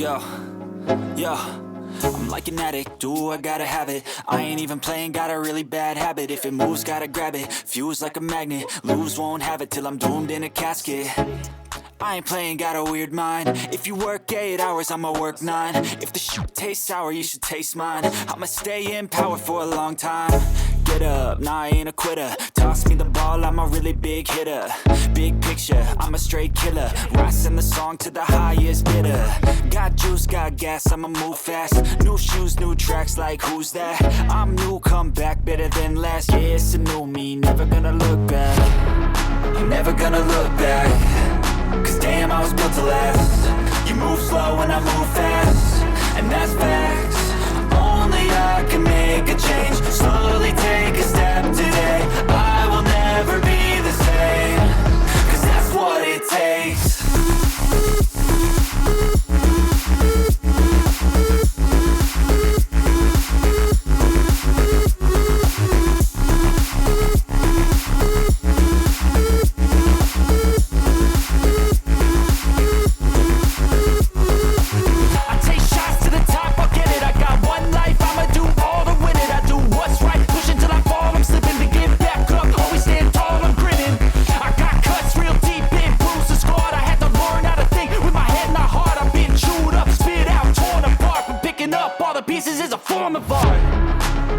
Yo, yo, I'm like an addict, do I gotta have it. I ain't even playing, got a really bad habit. If it moves, gotta grab it, fuse like a magnet. Lose, won't have it till I'm doomed in a casket. I ain't playing, got a weird mind. If you work 8 hours, I'ma work 9. If the shit tastes sour, you should taste mine. I'ma stay in power for a long time. Get up, nah, I ain't a quitter. Toss me the ball, I'm a really big hitter. Big picture, I'm a straight killer. Rising the song to the highest bidder. Got juice, got gas, I'ma move fast. New shoes, new tracks, like who's that? I'm new, come back, better than last. Yeah, it's a new me, never gonna look back. I'm never gonna look back. Cause damn, I was built to last. You move slow and I move fast, and that's facts. Only I can make a change. Slowly take a step today. I will never be the same. Cause that's what it takes.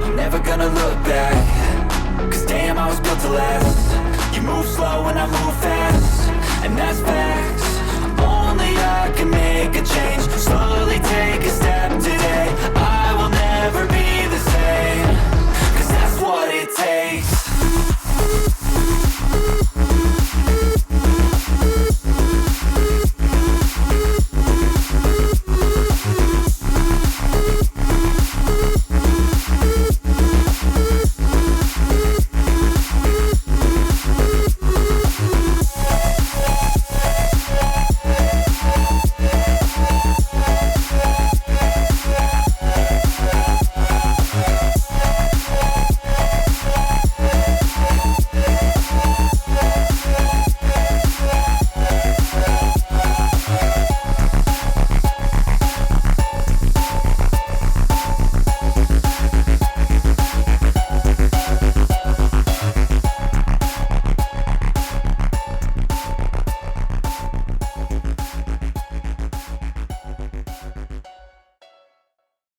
I'm never gonna look back. Cause damn, I was built to last. You move slow and I move fast, and that's facts. Only I can make a change. Slowly take a step